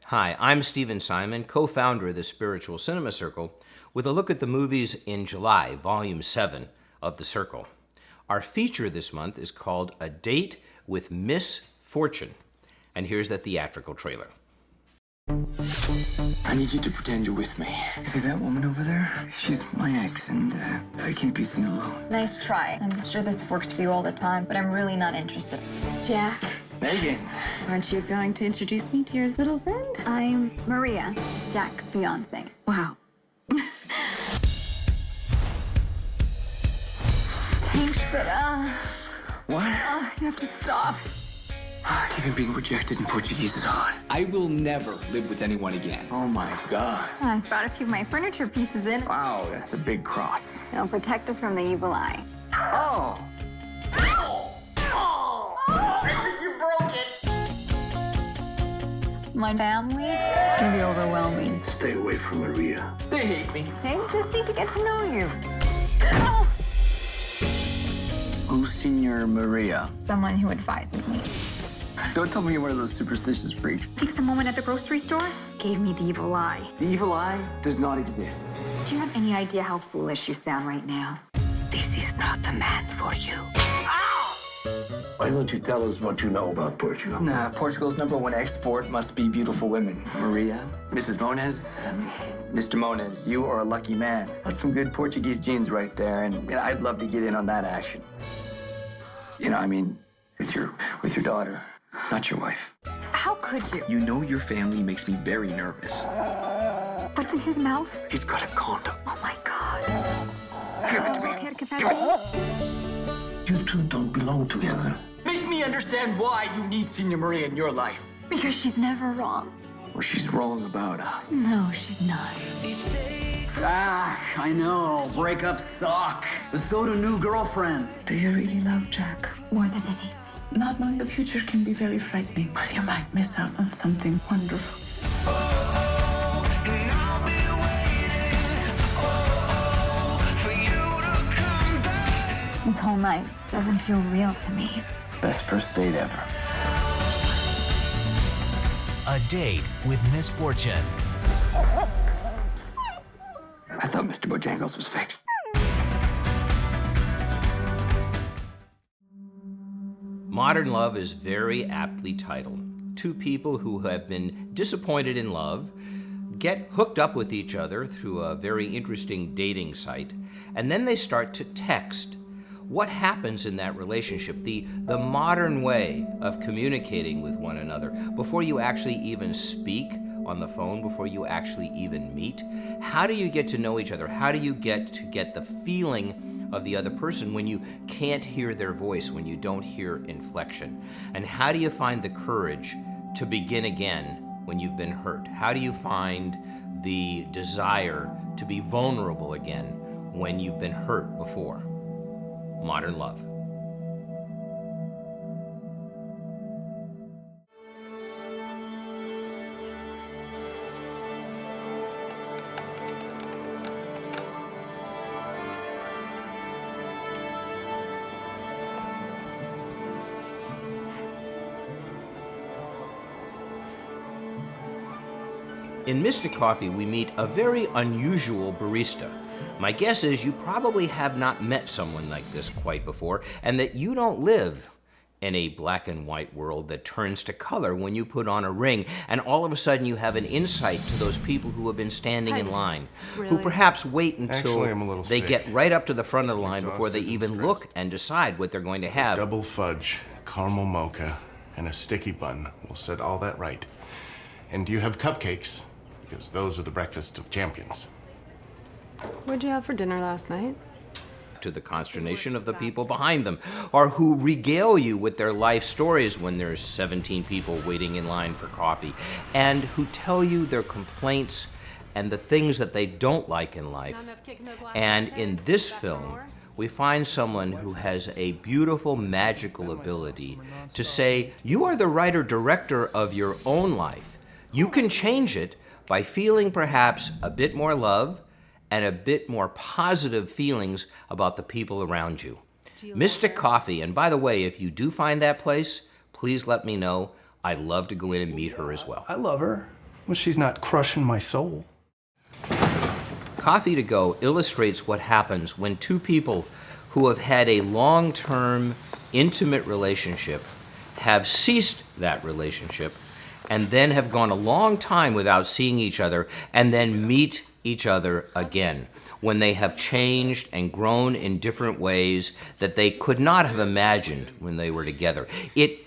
Hi, I'm Stephen Simon, co-founder of the Spiritual Cinema Circle, with a look at the movies in July, Volume 7 of The Circle. Our feature this month is called A Date with Miss Fortune, and here's the theatrical trailer. I need you to pretend you're with me. See that woman over there? She's my ex, and I can't be seen alone. Nice try. I'm sure this works for you all the time, but I'm really not interested. Jack, Megan! aren't you going to introduce me to your little friend? I'm Maria, Jack's fiance. Wow. Thanks, but What? you have to stop. Even being rejected in Portuguese is hard. I will never live with anyone again. Oh my God. I brought a few of my furniture pieces in. Wow, that's a big cross. It'll protect us from the evil eye. Oh! My family can be overwhelming. Stay away from Maria. They hate me. They just need to get to know you. Who's Senior Maria? Someone who advises me. Don't tell me you're one of those superstitious freaks. Takes a moment at the grocery store, gave me the evil eye. The evil eye does not exist. Do you have any idea how foolish you sound right now? This is not the man for you. Why don't you tell us what you know about Portugal? Nah, Portugal's #1 export must be beautiful women. Maria, Mrs. Moniz, Mr. Moniz, you are a lucky man. That's some good Portuguese genes right there, and I'd love to get in on that action. You know, I mean, with your daughter, not your wife. How could you? You know your family makes me very nervous. What's in his mouth? He's got a condom. Oh my God. Give it to me. You two don't belong together. Make me understand why you need Senior Maria in your life. Because she's never wrong. Or she's wrong about us. No, she's not. Ah, I know. Breakups suck. But so do new girlfriends. Do you really love Jack? More than anything. Not knowing the future can be very frightening, but you might miss out on something wonderful. This whole night doesn't feel real to me. Best first date ever. A Date with Miss Fortune. I thought Mr. Bojangles was fixed. Modern Love is very aptly titled. Two people who have been disappointed in love get hooked up with each other through a very interesting dating site, and then they start to text. What happens in that relationship, the modern way of communicating with one another, before you actually even speak on the phone, before you actually even meet? How do you get to know each other? How do you get the feeling of the other person when you can't hear their voice, when you don't hear inflection? And how do you find the courage to begin again when you've been hurt? How do you find the desire to be vulnerable again when you've been hurt before? Modern Love. In Mystic Coffee, we meet a very unusual barista. My guess is you probably have not met someone like this quite before, and that you don't live in a black and white world that turns to color when you put on a ring, and all of a sudden you have an insight to those people who have been standing in line, who perhaps wait until they get right up to the front of the line before they even look and decide what they're going to have. Double fudge, caramel mocha, and a sticky bun will set all that right. And do you have cupcakes? Because those are the breakfast of champions. What'd you have for dinner last night? To the consternation of the people behind them, or who regale you with their life stories when there's 17 people waiting in line for coffee, and who tell you their complaints and the things that they don't like in life. And in this film, we find someone who has a beautiful, magical ability to say, you are the writer-director of your own life. You can change it by feeling perhaps a bit more love and a bit more positive feelings about the people around you. Mystic Coffee, and by the way, if you do find that place, please let me know. I'd love to go in and meet her as well. I love her. Well, she's not crushing my soul. Coffee to Go illustrates what happens when two people who have had a long-term, intimate relationship have ceased that relationship and then have gone a long time without seeing each other and then meet each other again when they have changed and grown in different ways that they could not have imagined when they were together. It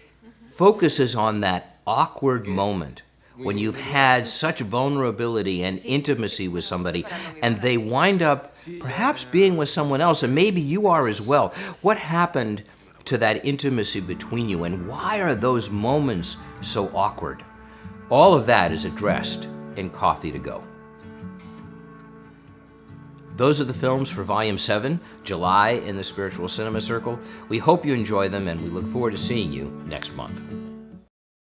focuses on that awkward moment when you've had such vulnerability and intimacy with somebody and they wind up perhaps being with someone else, and maybe you are as well. What happened to that intimacy between you, and why are those moments so awkward? All of that is addressed in Coffee to Go. Those are the films for Volume 7, July in the Spiritual Cinema Circle. We hope you enjoy them, and we look forward to seeing you next month.